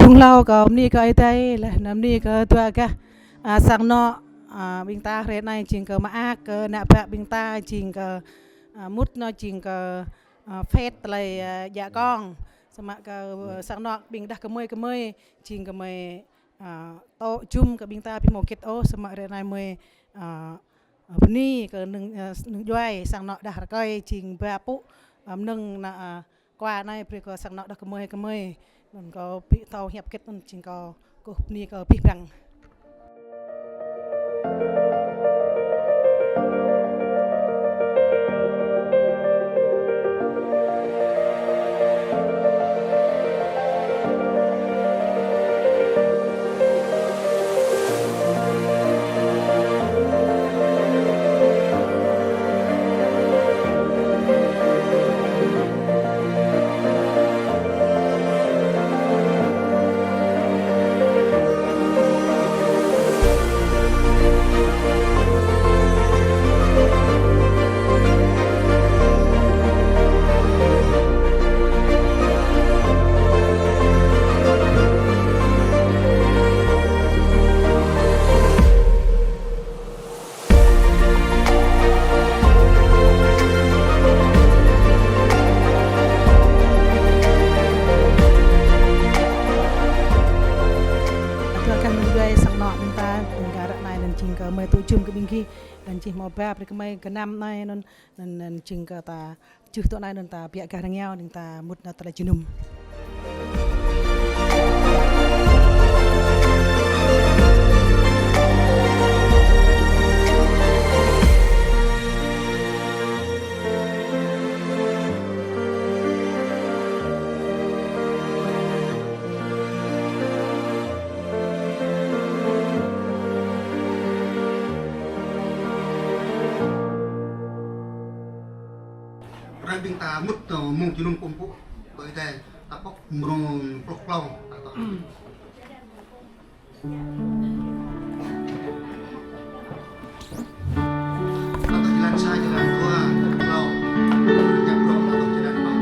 Kung lau ka ni ka itai la nam ni ka tua ka sang no bing ta re nai ching ka ma a ka na pa bing ta ching ka mút nó ching ka phết lại dạ con sama ka sang no bing dah ka mới ching ka mới to chum ka bing ta pi mo ket o sama re nai mới ni ka nung juai sang no dah kai ching ba pu nung na qua nai pre ka sang no dah ka mới mình có bị tàu hiệp kết mình chỉ có ni có bị bằng ching ka mai tu chum ka bingki dan ching mau ba ka mai ka nam nai non ching ka ta chu to nai non ta pia ka rangyao ning ta mut na tala chinum bing ta mút mông chỉ nung pompu bởi thế ta bóc mông plok long ta jalan saya jalan tua long jam long atau jalan long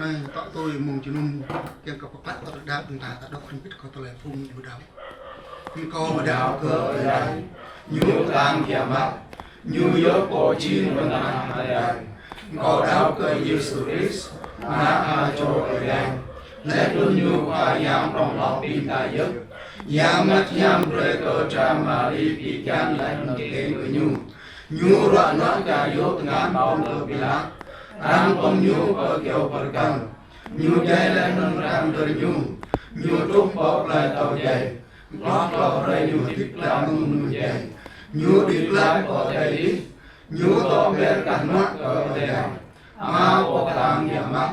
này tọt tôi mong chỉ nung kiêng cặp bát tọt đá bình ta đọc không biết có tọt lại phun như đào có mà đào cờ ở đây nhu tam kia mắt nhu nhớ bộ chín và na ở đây có đào cờ Giêsu Christ na a cho ở đây lẽ luôn nhu và yam trong lòng bình ta giấc yam mắt yam rơi cờ cha Mary bị can lại nâng tiếng của nhu rõ nó cả yếu ngàn bao lơ bị lạc Rang pom nyu per kêu per kang nyu jai lai non rang ter nyu trúc bọc lai tàu jai lót lọ rai nyu thích la ngu jai nyu đi lai bỏ tay đi nyu to ber kan mắt cờ tay ma bỏ tang nhà mắt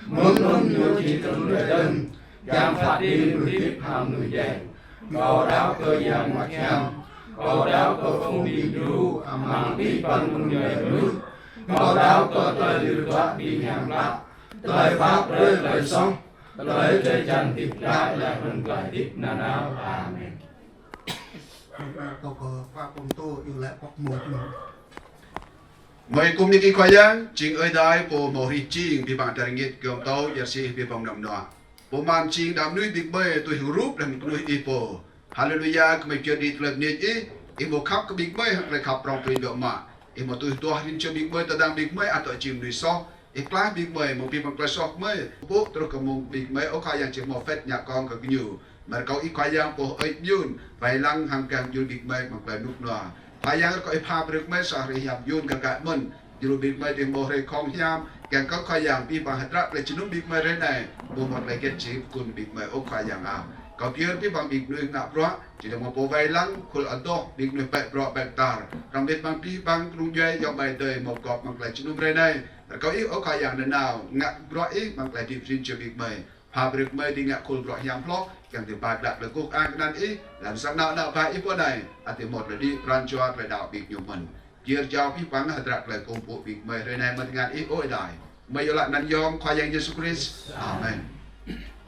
muốn nyu chỉ từng đời đơn jam phát đi nyu thích ham nyu jai ngò đáo cơ giang mặt nhang ngò đáo cơ phong đi du mang đi pan ngu jai nước ngò đáo có lời lưu thoát đi hàng lạc lời pháp rơi lời sống lời trời chân tiếp lại là phần lời tiếp là nào amen câu cờ qua công tô yêu lại bọc một Mời cùng đi qua giang chính ơi đại bộ mồ hi chiên bị bạn đại nghiệt cường tấu giờ si bị vòng nằm nọ bộ màn chiên đam nuôi bị bơi tôi hiểu rúp làm nuôi ipo hallelujah cũng chưa đi lần nhiệt ý bộ khắp cái bị bơi hoặc là khắp rong prin độ mà mà tôi hình cho bị bơi ta đang bị bơi à tội chìm nuôi so class bị bơi một bị bằng class so mới bố tôi có một bị bơi ở khai giang chỉ một phép nhà con có nhiều mà có ít khai giang bộ ấy yun vài lăng hàng càng yun bị bơi bằng lời nút nọ khai giang có ít pha được mấy sao thì hiệp yun cả mình dù bị bơi thì bộ hay không hiam càng có khai giang bị bằng hết rap lại chỉ lúc bị bơi thế này bộ một lại kết chỉ cùng bị bơi ở khai giang à có kia bị bằng bị nuôi nạp rõ chỉ là một bộ vài lăng khul ở đó bị nuôi bẹt rõ bẹt tar rằng biết bằng bị bằng rung dây do bài đời một cọp bằng lại chỉ lúc thế này có ít ở khai giang nào ngặt rõ ít bằng lại điệp riêng chưa bị bơi pha được bơi đi ngặt khul rõ hiam flop càng từ bài đặt được cuộc an nan ít làm sao nào bài ít bữa này thì một là đi ran cho lại đạo bị nhiều mình chia cho bị bằng hạt đặt lại công bộ bị bơi thế này mình ngặt ít ôi đại bây giờ lại nan yom khai giang Jesus Christ amen. Yeah.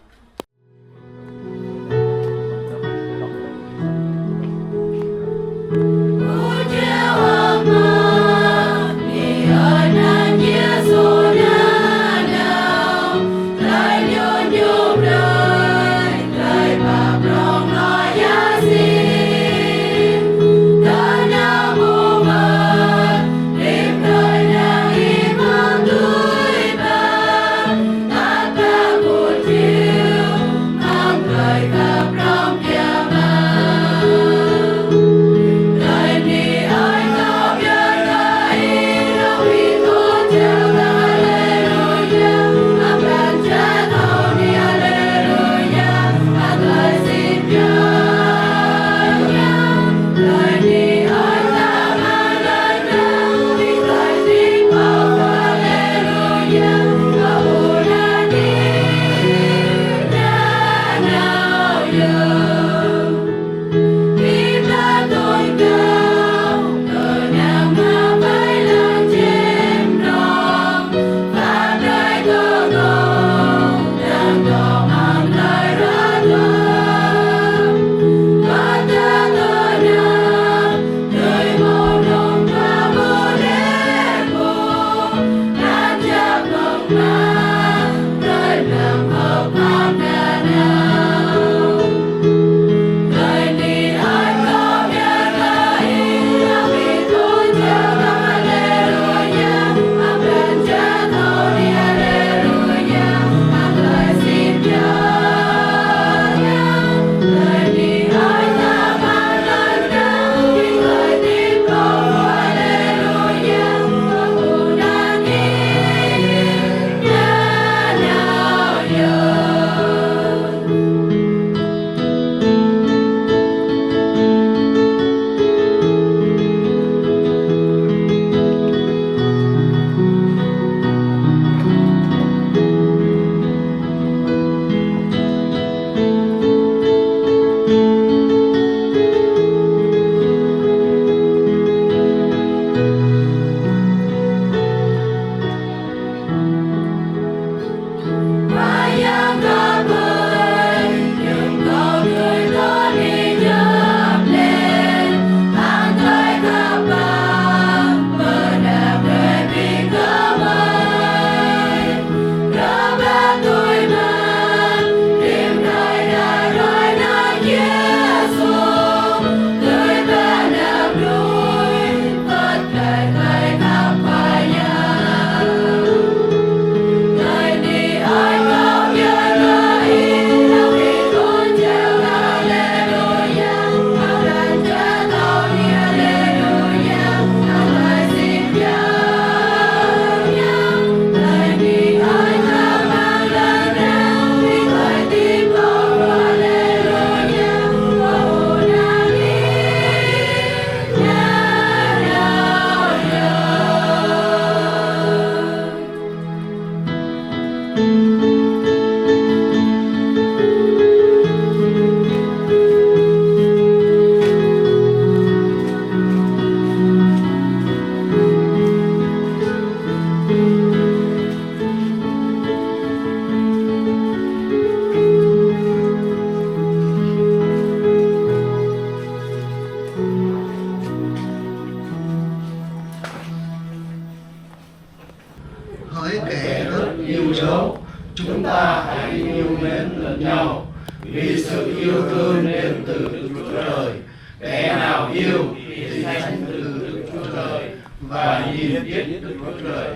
hỡi kẻ rất yêu dấu, chúng ta hãy yêu mến lẫn nhau, vì sự yêu thương đến từ Đức Chúa Trời. Kẻ nào yêu thì sanh từ Đức Chúa Trời và nhìn biết Đức Chúa Trời.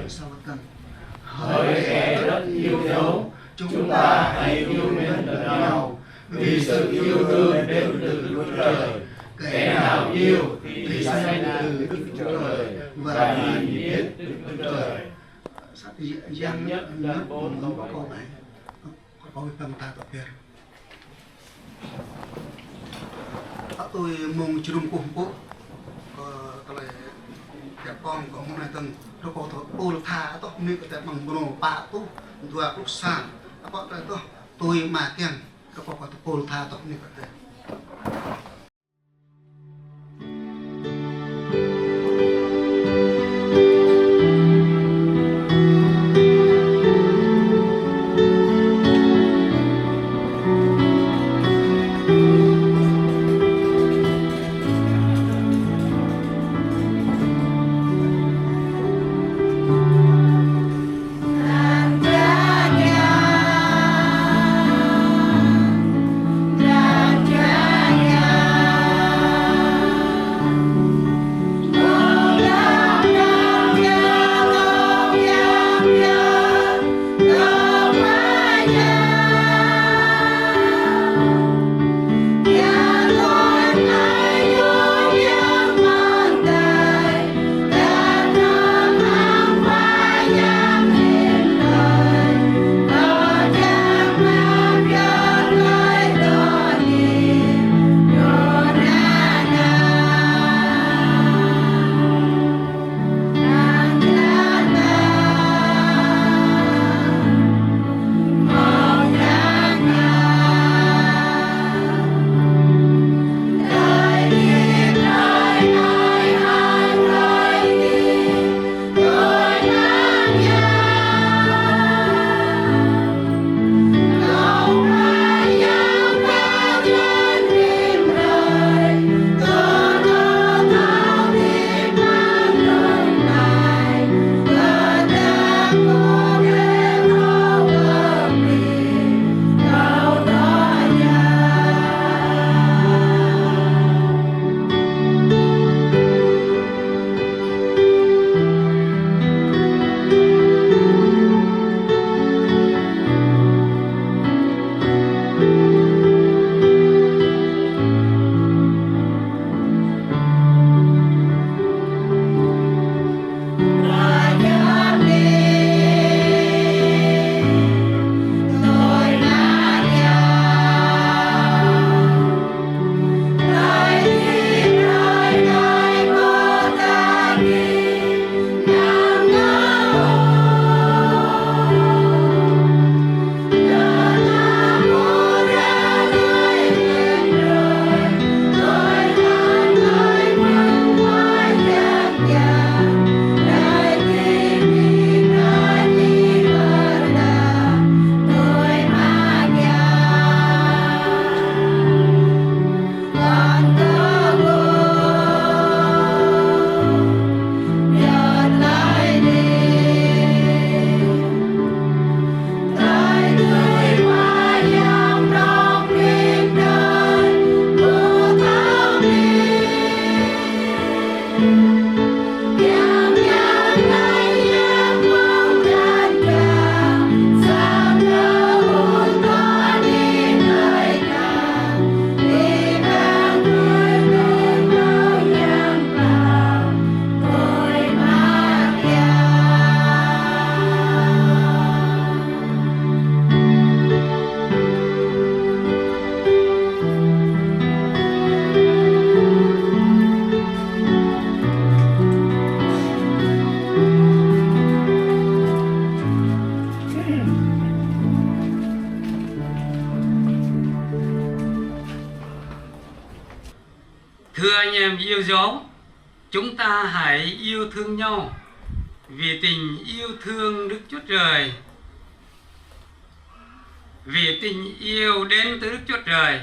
Hỡi kẻ rất yêu dấu, chúng ta hãy yêu mến lẫn nhau, vì sự yêu thương đến từ Đức Chúa Trời. Kẻ nào yêu thì sanh từ Đức Chúa Trời và nhìn biết Đức Chúa Trời. Giăng nhất lần 4 câu 7. Câu tâm ta tập biệt. Tôi mong chrum cùng quốc cái này đẹp con của hôm nay từng nó có thôi ô tha tôi nên cái bằng bồ bạ tôi vừa lúc sáng có tôi mà tiền nó có ô tha tôi nên cái Thưa anh em yêu dấu, chúng ta hãy yêu thương nhau vì tình yêu thương Đức Chúa Trời. Vì tình yêu đến từ Đức Chúa Trời,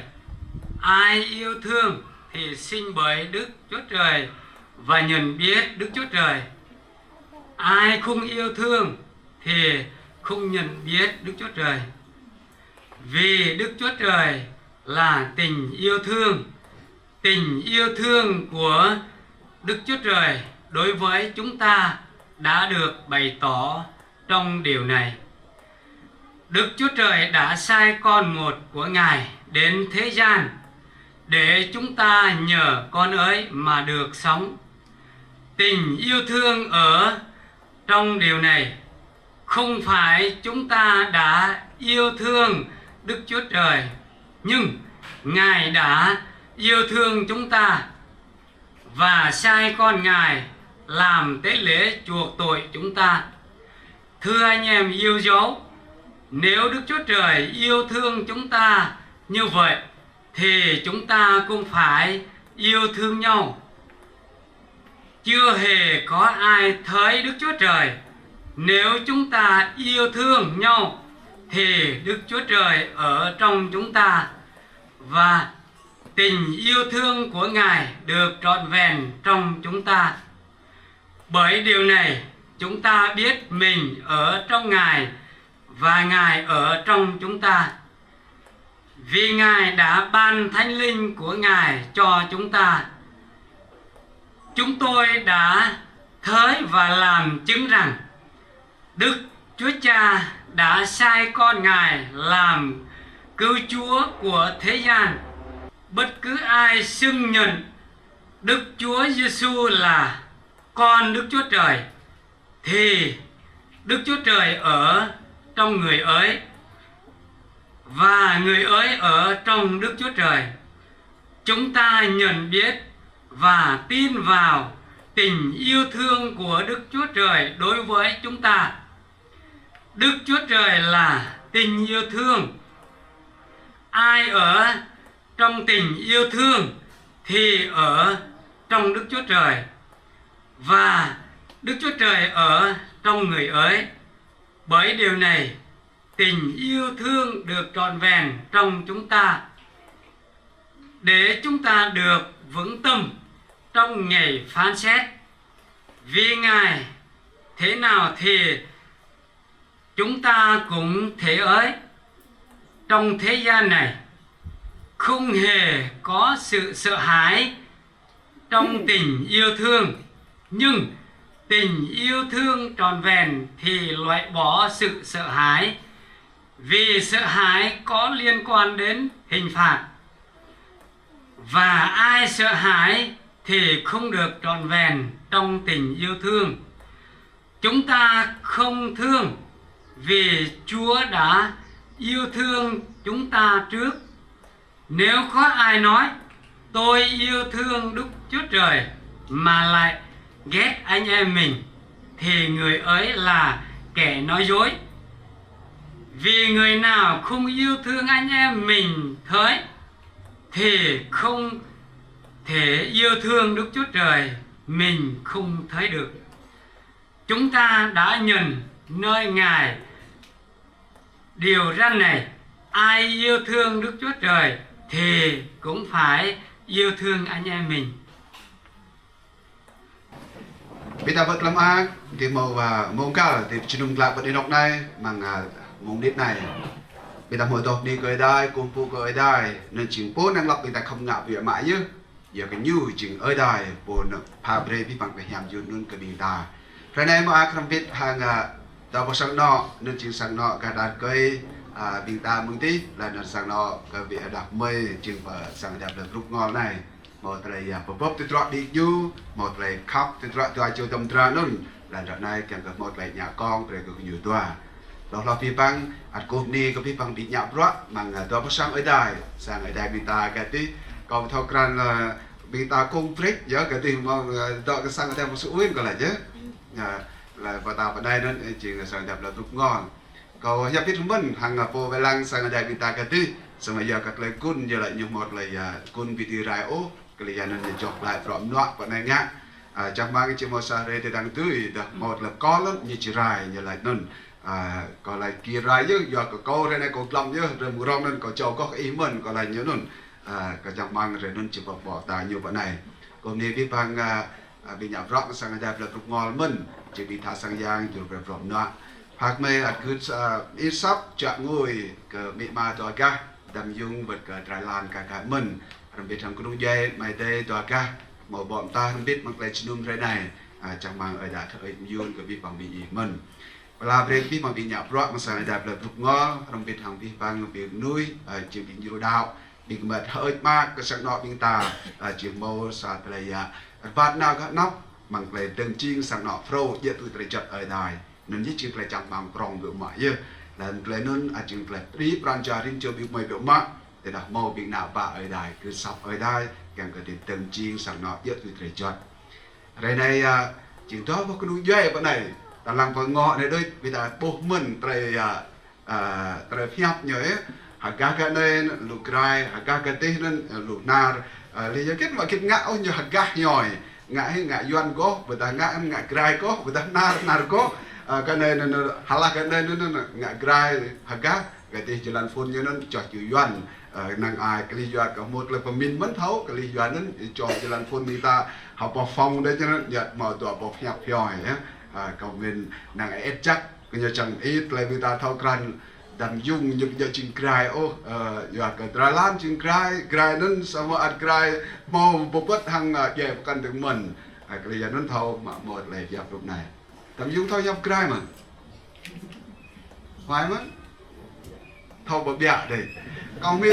ai yêu thương thì sinh bởi Đức Chúa Trời và nhận biết Đức Chúa Trời. Ai không yêu thương thì không nhận biết Đức Chúa Trời. Vì Đức Chúa Trời là tình yêu thương. Tình yêu thương của Đức Chúa Trời đối với chúng ta đã được bày tỏ trong điều này. Đức Chúa Trời đã sai con một của Ngài đến thế gian để chúng ta nhờ con ấy mà được sống. Tình yêu thương ở trong điều này không phải chúng ta đã yêu thương Đức Chúa Trời, nhưng Ngài đã yêu thương chúng ta và sai con Ngài làm tế lễ chuộc tội chúng ta. Thưa anh em yêu dấu, nếu Đức Chúa Trời yêu thương chúng ta như vậy thì chúng ta cũng phải yêu thương nhau. Chưa hề có ai thấy Đức Chúa Trời. Nếu chúng ta yêu thương nhau thì Đức Chúa Trời ở trong chúng ta và tình yêu thương của Ngài được trọn vẹn trong chúng ta. Bởi điều này chúng ta biết mình ở trong Ngài và Ngài ở trong chúng ta. Vì Ngài đã ban Thánh Linh của Ngài cho chúng ta. Chúng tôi đã thấy và làm chứng rằng Đức Chúa Cha đã sai con Ngài làm cứu Chúa của thế gian. Bất cứ ai xưng nhận Đức Chúa Giêsu là con Đức Chúa Trời thì Đức Chúa Trời ở trong người ấy và người ấy ở trong Đức Chúa Trời. Chúng ta nhận biết và tin vào tình yêu thương của Đức Chúa Trời đối với chúng ta. Đức Chúa Trời là tình yêu thương. Ai ở trong tình yêu thương thì ở trong Đức Chúa Trời và Đức Chúa Trời ở trong người ấy. Bởi điều này, tình yêu thương được trọn vẹn trong chúng ta để chúng ta được vững tâm trong ngày phán xét. Vì Ngài thế nào thì chúng ta cũng thế ấy. Trong thế gian này không hề có sự sợ hãi trong tình yêu thương, nhưng tình yêu thương trọn vẹn thì loại bỏ sự sợ hãi, vì sợ hãi có liên quan đến hình phạt. Và ai sợ hãi thì không được trọn vẹn trong tình yêu thương. Chúng ta không thương vì Chúa đã yêu thương chúng ta trước. Nếu có ai nói tôi yêu thương Đức Chúa Trời mà lại ghét anh em mình thì người ấy là kẻ nói dối. Vì người nào không yêu thương anh em mình thấy thì không thể yêu thương Đức Chúa Trời mình không thấy được. Chúng ta đã nhận nơi Ngài điều răn này: ai yêu thương Đức Chúa Trời thì cũng phải yêu thương anh em mình. Bây giờ vật làm ác thì màu và mong cả thì chỉ đúng lại vật đi đọc này bằng mong đít này. Bây giờ mỗi đọc đi cười đai, cùng phụ cười đai nên chính bố năng lọc người ta không ngạo việc mãi chứ. Giờ cái nhu chính ở đai bố nó phá bề bí bằng cái hàm dùn luôn cái bình ta. Rồi này mà ác không biết hàng tao có sang nọ nên chính sang nọ cả đàn cây bình ta mừng tí là nó sang nọ cái việc đọc mây chừng và sang đẹp được lúc ngon này. Một là bóp tôi trọ đi nhu, một là khóc tôi trọ tôi cho tâm tra luôn là đợt này kèmกับmột là nhà con rồi cũng nhiều tòa. Đó là phía băng cột ni có phía băng đi nhạo rõ bằng tôi có sang ở đây bình ta cái tí còn thao cran là bình ta công frick nhớ cái tí mà đợi cái sang ở đây một số uyên còn lại chứ là và ta ở đây nó chỉ là sang đẹp là lúc ngon. Còn nhà biết mình hàng po về lăng sang ở đây bình ta cái tí xong rồi giờ các lời cun giờ lại dùng một lời cun bị đi rai ô cái lời nên chọc lại from nọ và này nhá trong mang cái chữ màu sa thì đang tươi được một là có lắm như chữ rai như lại nên còn lại kia rai chứ giờ có câu thế này có lòng chứ rồi mùa đông nên có châu có ý mình còn lại nhớ nên cái trong mang rồi nên chỉ bỏ tài nhiều bọn này còn nếu biết bằng bị nhập rock sang đây là lúc ngon mình chỉ bị thả sang giang rồi from nọ hạc mê ạt cứ ít sắp chạm ngồi cờ bị ma tòa ca đầm dung vật cờ trái lan cả mình làm biết thằng cũng dây mày tê tòa ca một bọn ta không biết mang lại chung thế này chẳng mang ở đã thời dung của bị bằng bị mình là về bị bằng bị nhạo rõ mà sáng đại là thuộc ngõ làm biết thằng bị bằng bị nuôi chỉ bị nhiều đạo bị mệt hơi mát cái sắc nọ bị ta chỉ mâu sạt lại phát nào các nóc bằng lại đơn chiên sang nọ pro dễ tụi trời chật ở đài nên nhất chỉ là chẳng bằng rong được mà chứ là lại nên chỉ là trí brancha riêng cho bị mày bị mát để đặt màu bị nào bạ ở đài cứ sập ở đài càng cái đơn chiên sang nọ dễ tụi trời chật đây này chỉ đó có cái núi dây bên này là làm phần ngọ này đây vì là bố mình trời trời phép nhớ hạt cá cái này lục rai hạt cá cái tê nên lục nar lý do kết mà kết ngã như hạt cá nhồi ngã doan có người ta ngã rai có người ta nar có cái này là hala cái này nó ngã rai hạt cá cái tê chỉ làm phun như nó cho chữ doan nàng ai cái lý do cả một là phần min mất thấu cái lý do nó cho chỉ làm phun người ta học bỏ phong đấy cho nó nhặt mở tỏa bỏ phèo phèo nhé cầu mình nàng ấy chắc cái nhà chẳng ít lại người ta thâu cran đầm dung như giờ chừng cài ô giờ cái tra lan chừng cài nên sao mà ăn cài màu bột bớt hàng dẹp cần được mình cái giờ nó thâu mà một lại dẹp lúc này đầm dung thâu dẹp cài mà phải mất thâu bột bẹ đây còn mi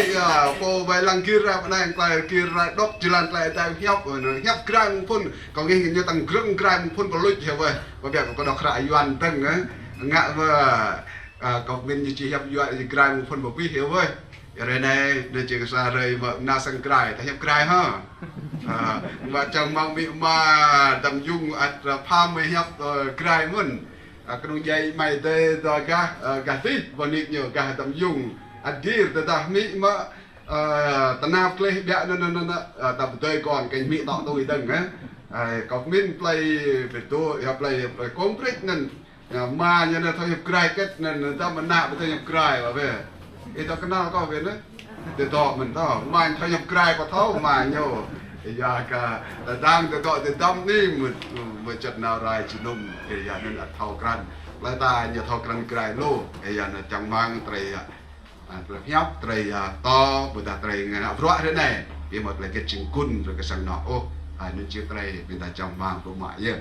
cô về lăng kia ra bên này lại kia ra đốt chỉ là lại tại nhóc rồi nó nhóc cài một phun còn nghe như tăng rừng cài một phun còn lụi hiểu vậy bột bẹ có đọc lại yuan tăng á ngã và còn bên như chị hiệp dọa thì cài một phần một quý hiểu với rồi này để chỉ xa rồi mà na sang cài ta hiệp cài ha và chẳng mang bị mà tầm dung pha mới hiệp cài mình cái đường dây mày tê rồi cả tí và nịt nhiều cả tầm dung kia ta mỹ mà ta nạp play bẹ nên tập tôi còn cái mỹ tọ tôi đừng á còn mình play về tôi play complete nên mà như là thôi cài kết nên ta mình nạp thôi cài vào về thì ta cái nào có về đấy để tọ mình tọ mà thôi cài có thấu mà nhiều thì giờ cả đang để tọ để tâm đi mình chật nào rồi chỉ nôm thì giờ nên là thâu cran lại ta giờ thâu cran cài lô thì giờ là chẳng mang trời nhóc trời to bữa ta trời ngày nào rõ thế này vì một là cái chừng cun rồi cái sang nọ ô nên chiếc trời người ta chẳng mang cũng mãi vậy.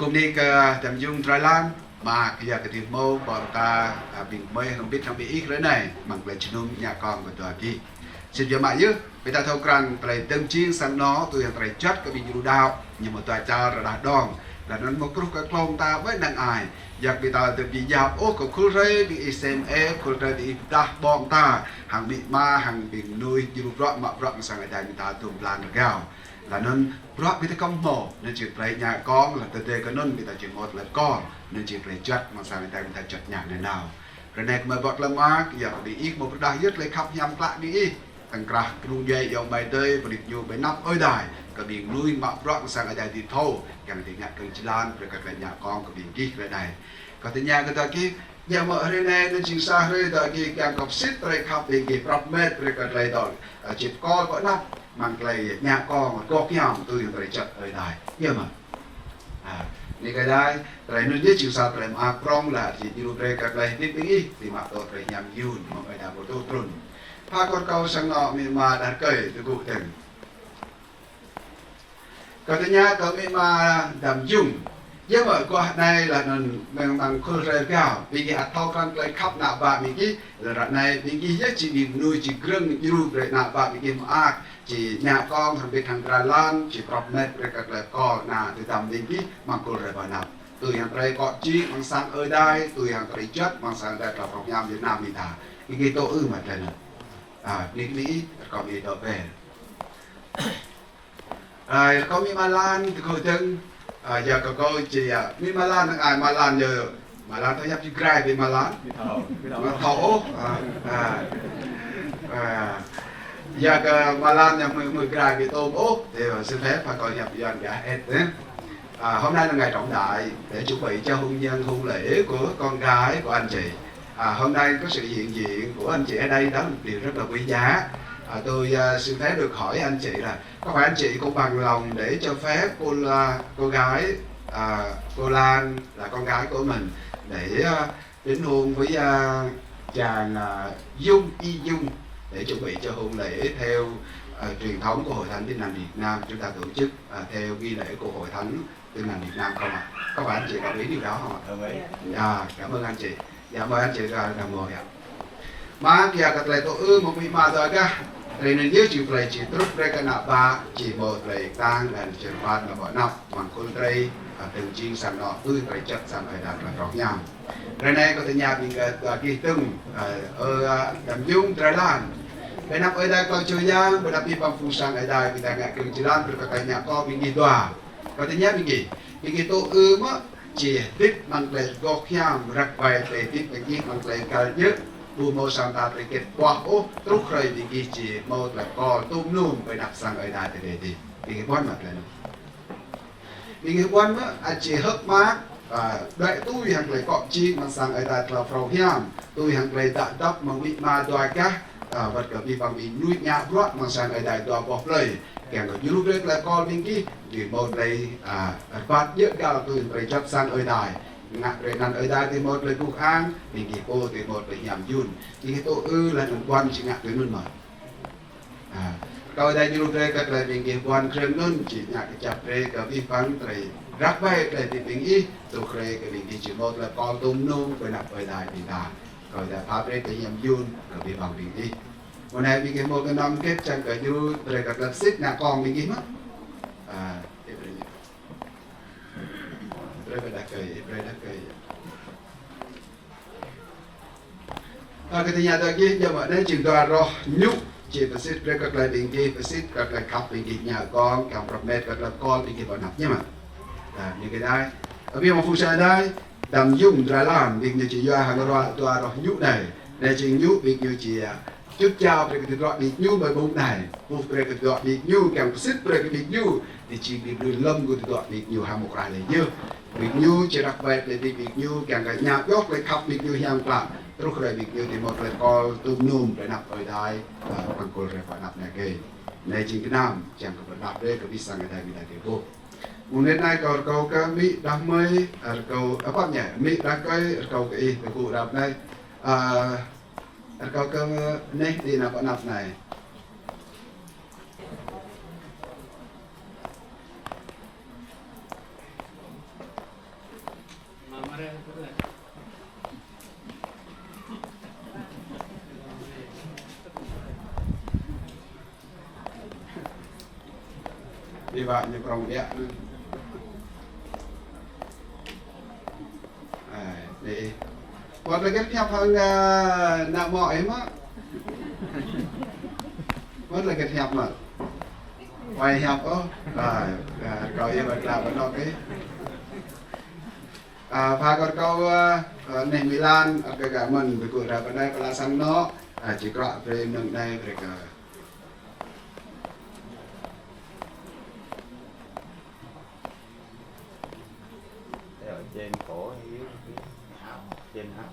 hôm nay cái tầm dung Thái Lan mà cái giờ cái tiếng mâu bọn ta bình mây không biết ít cái này bằng lời chung nhà con của tòa kia xin cho mãi chứ bây ta thâu rằng tại tương chiên sang nó tôi hiện tại chất cái bình đào nhưng mà tòa cha là đã đòn là nó một cái con ta với năng ai giặc bị ta từ bị giáp ô của khul rê bị SMA khul rê bị ta bọn ta hàng bị ma hàng bị nuôi như rõ mà rõ sang ngày đại ta tụm lan được gạo là nên rõ bị ta công mổ nên chỉ phải nhà con là từ đây cái nên bị ta chỉ một là con nên chỉ phải chất mà sang ngày đại ta chất nhà này nào rồi này mà bọt lâm á giờ bị ít một cái đại nhất lấy khắp nhằm lại đi thằng cả luôn dây dòng bài tơi và được nhiều bài nắp ơi đài cái biển nuôi mà rõ sang ngày đại thì thâu càng thì ngặt càng chỉ lan rồi các nhà con cái biển kia về này có thể nhà người ta kia nhà mở đây này nên chỉ xa đây ta kia càng cọp xít đây khắp thì kia prop mét rồi cái này đó chỉ coi vẫn nắp mang cái nhà con mà có cái hòm tôi hiện tại chặt ở đài nhưng màนี่ก็ได้แต่นู่นยี่จิ๋วสาวแต่มาพร้อมละที่ดูเรื่องอะไรนิดนึงอีที่มาตัวเรื่องยำยืนมาไปดาวตัวตรุนพาคนเก่าสังเกตมีมาดันเกยตะกุกถึงก็ทีนี้ก็มีมาดำยุ่งเยอะกว่าในละนั่นบางคนเรียกเก่ามีกี่อัตราการไกลขับหน้าบ้านมีกี่ละในมีกี่เยอะจีบีนุยจีเครื่องยูเรื่องหน้าบ้านมีกี่มาจีnhà conทำเป็นทางการล้านจีปรับเม็ดเรื่องอะไรก็น่าจะทำดีกี่บางคนเรียกว่านับตัวอย่างไรก็จีบางสังได้ตัวอย่างไรจัดบางสังได้กลับโรงยามเวียดนามมีตามีกี่โตเหมือนกันนี่ก็มีตัวเป็นก็มีมาล้านที่เขาถึงอยากก็จีมีมาล้านทั้งมาล้านเยอะมาล้านต้องยับจีกลายเป็นมาล้านมาเท่าอยากมาล้านอย่างมือกลายเป็นโตโอ้เดี๋ยวxin phép phải coi nhập dần cả hết đấy hôm nay là ngày trọng đại để chuẩn bị cho hôn nhân hôn lễ của con gái của anh chị hôm nay có sự hiện diện của anh chị ở đây đó là một điều rất là quý giá tôi xin phép được hỏi anh chị là có phải anh chị cũng bằng lòng để cho phép cô gái cô Lan là con gái của mình để đính hôn với chàng Dung Y Dung để chuẩn bị cho hôn lễ theo truyền thống của Hội Thánh Tin Lành Việt Nam chúng ta tổ chức theo nghi lễ của Hội Thánh Tin Lành Việt Nam không ạ? Có phải anh chị đồng ý điều đó không ạ? Đồng ý. Cảm ơn anh chị. Dạ mời anh chị ra đồng ngồi ạ. Mà kia cái này tôi một vị mà rồi cả. Thì nên nhớ chịu phải chỉ trúc đây cái nạp ba chỉ một lời tăng là chuyện ban là bọn nạp bằng con trai từng chiên sang nọ tươi phải chất sang phải đạt là rõ nhau. Rồi này có thể nhà bị kỳ từng ở Đàm Dung, Thái Lan. Bên nắp ở đây có chơi giang, bên nắp đi bằng phù sang ở đây vì ta ngại cường chỉ lan rồi các nhà con bị nghi tòa. Có thể nhớ bị nghi tổ á chỉ tiếp bằng lời gọc nhàng rắc vài lời tiếp bằng lời cao nhất. Bù mô sang ta phải kết quả ô trúc rơi bị nghi chỉ mô là co tôm nùm phải đặt sang ở đây thì để đi. Bị cái quan mặt này. Bị cái quan á anh chỉ hớt mát đại tôi hàng lấy cọp chi mà sang ở đây là phao hiam tôi hàng lấy đại đắp mà bị ma đòi cá vật cả bị bằng bị nuôi nhã rót mà sang ở đây đòi bọc lời kèm ở lúc đấy là con bên kia thì một đây phát nhất cao tôi phải chấp sang ở đây ngặt rồi nằm ở đây thì một lời cục an thì kỳ cô thì một lời nhảm dùn thì cái tổ là một quan chỉ ngặt tới luôn mà câu đây như lúc đấy các lời bên kia quan krem luôn chỉ ngặt cái chặt đây cả vi phán thì rắc bay cái thì tiếng ý tôi kể cái việc chỉ một là con tôm nung phải nạp ở đài thì ta rồi là pháp đấy cái nhầm yun rồi bị bằng tiếng ý hôm nay bị cái một cái năm kết chẳng cái như rồi các lần xích nhà con bị mất rồi phải đặt cây cái thứ nhà tôi kia giờ mà đây chừng đoà rồi nhúc chỉ phải xích rồi các lần tiếng kia phải xích các lần khắp tiếng kia nhà con cầm rập mét các lần con tiếng kia vào nạp nhé mà như cái đây ở bên mà phụ sai đây Đàm Dung Thái Lan việc như chỉ do hàng loạt tòa rồi nhũ này để chỉ nhũ việc như chỉ trước chào về cái đoạn bị nhũ bởi bụng này buộc về cái đoạn bị nhũ kèm xích về cái bị nhũ thì chỉ bị đường lâm của đoạn bị nhũ hàng một rải này như bị nhũ chỉ đặc biệt để bị nhũ kèm cái nhà gốc lấy khắp bị nhũ hàng lạ lúc rồi bị nhũ thì một lần co tôm nùm để nạp ở đây bằng cồn rồi phải nạp này kì này chỉ cái nam chẳng có nạp đây có biết sang cái đây bị đại tiểu vô Mungkin naik kau ke mi dah mai, kau apa nya mi dah kau ke kau dah mai, kau ke ni di nap này. Vì vậy như trong địa để còn là cái theo hơn nào mọi mà vẫn là cái theo mà quay theo có rồi như vậy là vẫn lo cái và còn câu này Milan ở cái cả mình với cuộc ra bên đây là sang nó chỉ có về nâng đây về cả ở trên cổ hay trên áo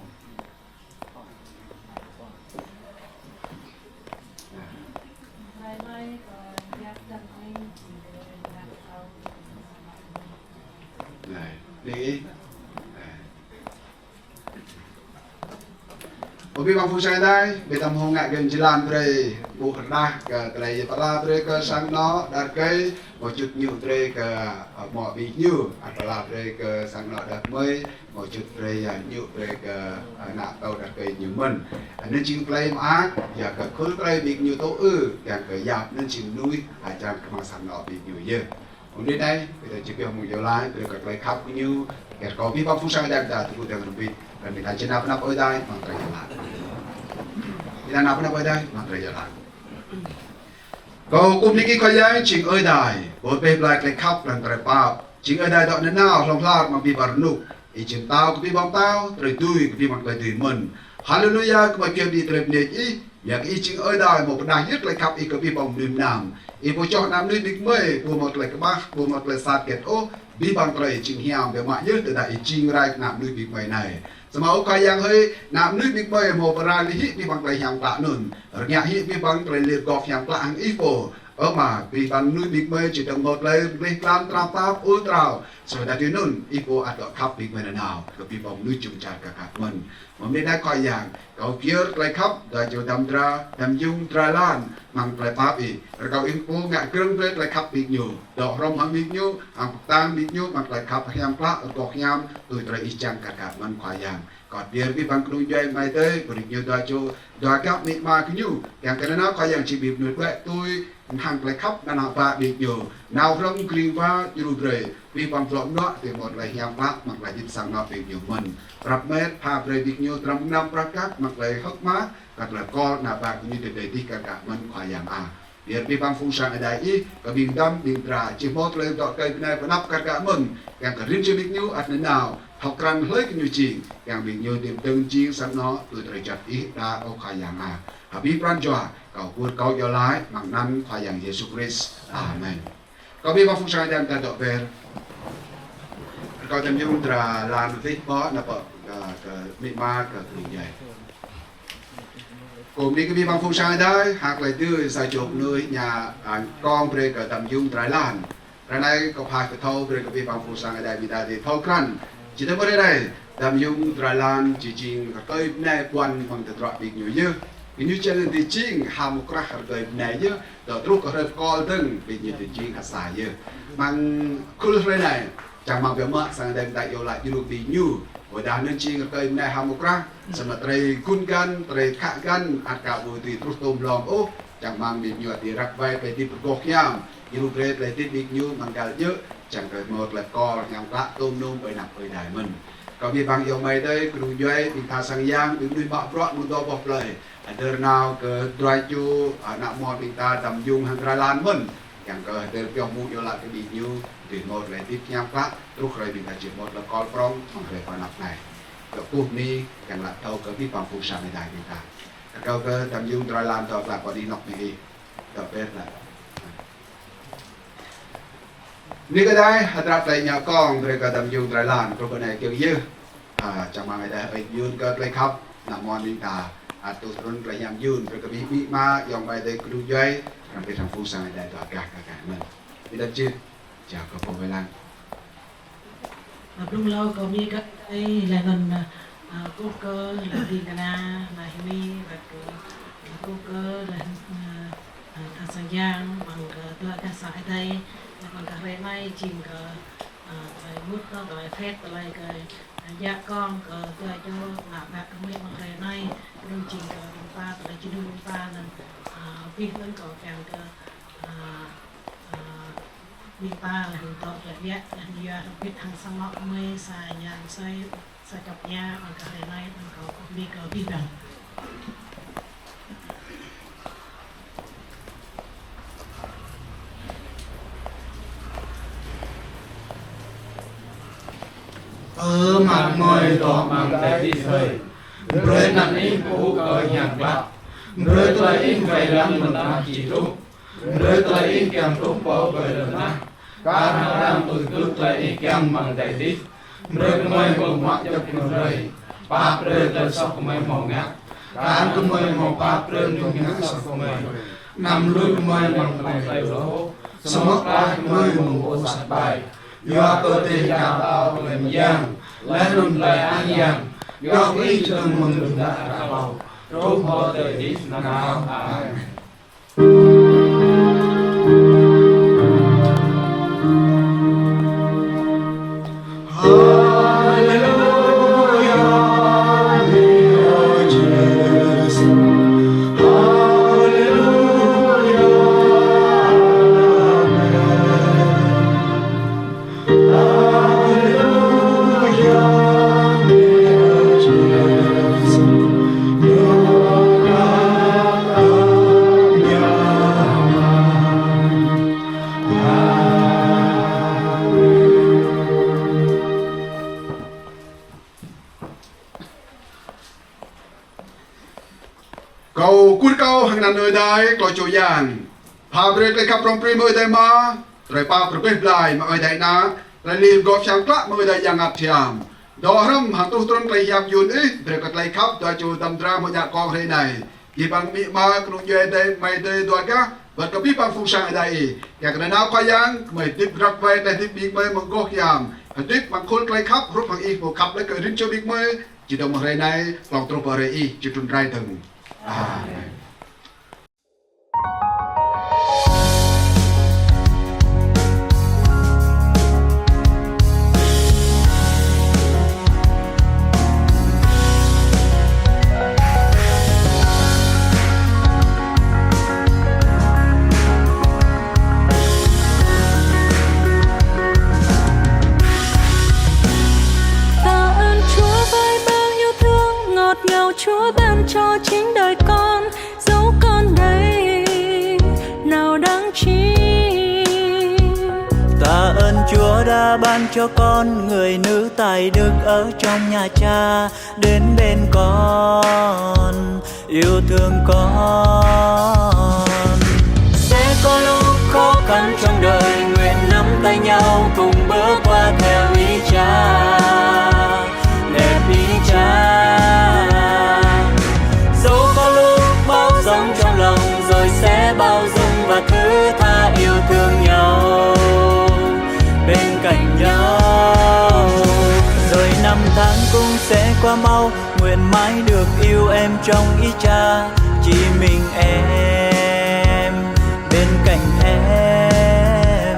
này đi Obi bang fusai dai betam honga gen jalan tre bu dah ke tre pala tre ke sang no dar ke một chút nhiều tre ke mo bi nhiều pala tre ke sang no dar mới một chút tre nhiều tre ke na tàu dar ke nhiều mình nên chim play má ya ke khul play bi nhiều tố yang ke yap nên chim nuôi trang ke sang no bi nhiều ye Hôm nay bây giờ chỉ biết một điều lại bây giờ cái khắp như cái có biết bao phút sau đang đã tụi tôi đang bị dan kita jenap nap oi dai mang trai jalan kita nap oi dai mang trai jalan Câu cung niki kaya ching oi dai bot pe blai klek khap dan trai pa ching oi dai dok na nao long lar mang bi barnuk I chim tao bi bom tao trai tui bi mang trai tui mun hallelujah ke bagian di trai nek I ya ke ching oi dai mo pernah yet klek khap I ke bi bom nim nam I bo cho nam ni dik mai bo mo klek bah bo mo klek sat ket o bi bang trai ching hiam be ma yet da I ching rai nam ni bi mai này Semau kaya yang hơi nam nước biết bơi một phần lý bị bằng tay hàng tạ nườn, nhà hi bị bằng tay liệt gọt hàng tạ hàng ifo, ở mà bị bằng nước biết bơi chỉ tầm một lời về làm trap tap ultra, sau đó thì nườn ifo ăn gọt khắp bị bơi nào, cái bị bằng nước chung chặt cả mình, mà mình đã coi yang, cậu kia lại khắp, đã cho đam dung tra lan, mang tay pap đi, rồi cậu info ngã kêu lên lại khắp bị nhiều, đỏ rong hàng bị nhiều, hàng tang bị nhiều, mang tay khắp hàng tạ gọt nhám, từ tay ichang cả mình coi yang còn dia bi bang kru jai mai te beri nyu da chu da kap mit ma ku nyu yang kana ko yang chi bi nut we tôi hang lại khắp na ba bi nyu nào rong kring va yu bre bi bang flom no te một lại yang ba mặc lại dip sang no bi nyu mình rap met pa bre bi nyu tram nam prakat mặc lại hok ma kat la ko na ba ku nyu de de di ka mình ko yang a biar bi bang fung sang ada I ka bing dam bing tra chi mot le dot kai na pa nap ka mình yang ka rin chi bi nyu at na nào học răng hơi cái nhiều chuyện càng bị nhiều điểm tương chiên sẵn nó từ thời chặt ít đa ô khai giảng à bí pran cho cầu vượt cầu do lái bằng năm khai giảng Jesus Christ Amen cầu bí bao phút sau đang ta đợi về cầu tâm dung là làm việc bó là bậc bị ma cả thường vậy cùng đi cái bí bao phút sau đấy hạt lại đưa sai chụp nơi nhà con về cả tâm dung trái lan ra này có hai cái thâu về cái bí bao phút sau đây bị ta thì thâu khăn chỉ thấy bữa đây đam dung Thái Lan chỉ chính cái này quan bằng tự rõ bị nhiều như như trên thì chính ham một cái cái này như đó lúc có hơi coi từng bị nhiều thì chính xài như mang khu này chẳng mang việc mà sang đây đại yêu lại như bị nhiều hồi đó nên chính cái này ham một cái xem mà tây kun gan tây khạc gan ăn cả buổi thì trút tôm lòng ô chẳng mang bị nhiều thì rắc vai phải đi bực nhám như cái lại đi bị nhiều mang cả nhớ chẳng cái một là co nhằm lạ tôm nôm bởi nạp bởi đại mình còn vì bằng yêu mày đây cứ đúng vậy mình thà sang giang mình nuôi bọ bọt một đôi bọt lời đời nào cái đoài chu nạp mòn mình ta tầm dung hàng Thái Lan mình chẳng cái đời kiểu mua yêu lại cái bị nhiêu thì một là tiếp nhằm lạ lúc rồi mình ta chỉ một là co prong bằng cái phần nạp này cái cuộc ní chẳng là thâu cái vi phạm phụ sản này đại mình ta câu cái tầm dung Thái Lan thọ là có đi nọc này tập biết làนี่ก็ได้หัตถ์ใจยากองเรื่องการดำยุงไตรลานตัวคนไหนเกี่ยวยื้อจังมาไม่ได้ไปยืนก็เลยครับนำมอนลิงตาตัวตนเลยยามยืนเรื่องกบีบีมายองไปได้กระดูย่อยทำไปทำฟูสังได้ตัวกากกันมันนี่ดับจืดจากกระโปรงเวลา Lúc lâu có mi các cái là gần cô cơ là gì cả na là mi và cô cơ là thằng sang giang bằng tôi cả sải đây còn cả về mai chìm cả phải mút nó rồi phép lại cái dạ con cho là bác mấy bằng thầy này đừng chỉ chúng ta là chỉ đừng chúng ta là biết đến có càng biết ta là hiện tại là biết là giờ biết thằng sang ngọ mê xài nhà xây xây chọc nhà bằng cái thầy này bằng có biết rằng mặt môi tỏ bằng tay đi thời rồi nằm in cũ cờ nhạc bạc rồi tôi in về lắm mình ta chỉ trúc rồi tôi in kèm trúc bỏ về lần nát cá nó đang từ trước tôi in kèm bằng tay đi rồi môi một mắt cho kim rơi bạc rồi tôi sọc môi màu ngát cá tôi môi màu bạc rồi tôi ngát sọc môi nằm lùi môi bằng tay lỗ sống ra môi màu sạch bài do cơ thể chào tao làm giang lấy luôn lời an giang do ý trường mừng được đã bảo rốt họ đời đi nào cầu cút câu hàng năm nơi đây coi chỗ giangพาไปเลยครับรองปรีมือได้มาไตรปาประเภทลายมาเอ่ยได้นะไตรลีมกอบช่างกละมือได้ยังอัดเทียมดอกรำหันตุตรนไตรยามยุนเด็กก็ไตรครับตัวจูดำดราหมดยากองเลยในยี่บังมีมากรุงเย่ได้ไม่ได้ตัวกะบัดกับพี่ปังฟูช่างได้อยากได้น้ำควายังไม่ติดรักไว้แต่ติดบิ๊กเมย์มังก็ยามติดบางคนไตรครับรถบางอีกพวกขับแล้วเกิดริ้นเจ้าบิ๊กเมย์จีดมอะไรในกล่องตรงอะไรอีจีตุนไรถึงChúa ban cho chính đời con, dấu con đây nào đáng chi. Tạ ơn Chúa đã ban cho con người nữ tài đức ở trong nhà Cha, đến bên con yêu thương con. Sẽ có lúc khó khăn trong đời, nguyện nắm tay nhau cùng bước qua theo ý Cha, đẹp ý Cha. Trong lòng rồi sẽ bao dung và thứ tha yêu thương nhau bên cạnh nhau. Rồi năm tháng cũng sẽ qua mau, nguyện mãi được yêu em trong ý Cha, chỉ mình em bên cạnh em.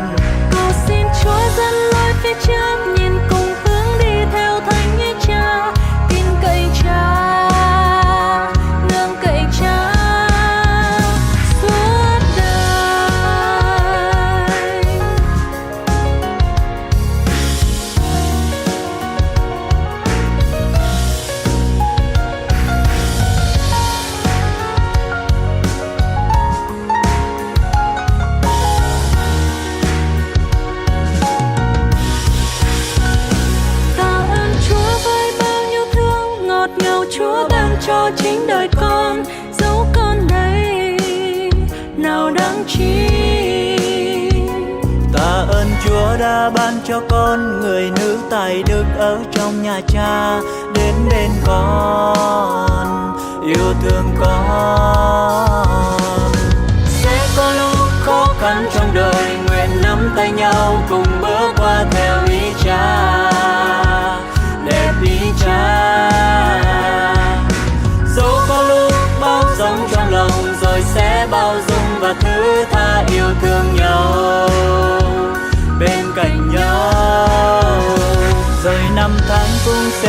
Cầu xin Chúa dẫn lối phía trước, nhìn cùng hướng đi theo thánh ý Cha, tin cậy Cha. Chúa ban cho chính đời con, dấu con đây nào đáng chi. Tạ ơn Chúa đã ban cho con người nữ tài đức ở trong nhà Cha, đến bên con yêu thương con. Sẽ có lúc khó khăn trong đời, nguyện nắm tay nhau cùng bước qua theo ý Cha, đẹp ý Cha. Sống trong lòng rồi sẽ bao dung và thứ tha yêu thương nhau bên cạnh nhau. Rồi năm tháng cũng sẽ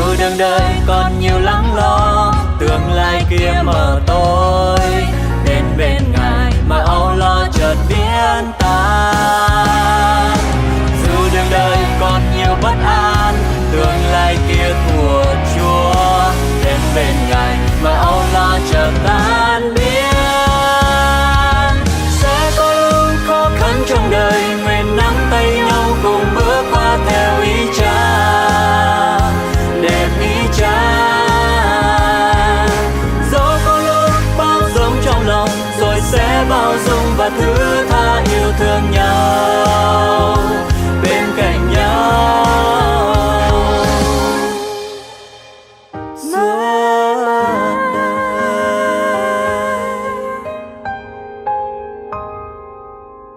dù đường đời còn nhiều lắng lo, tương lai kia mờ tối, đến bên Ngài mà âu lo chợt biến tan. Dù đường đời còn nhiều bất an, tương lai kia của Chúa, đến bên Ngài mà âu lo chợt tan biến. Sẽ có lúc khó khăn trong đời, nguyện nắm tay nhau cùng bước qua theo ý Cha, đẹp ý Cha. Dẫu có lúc bao dung trong lòng, rồi sẽ bao dung và thứ tha yêu thương nhau.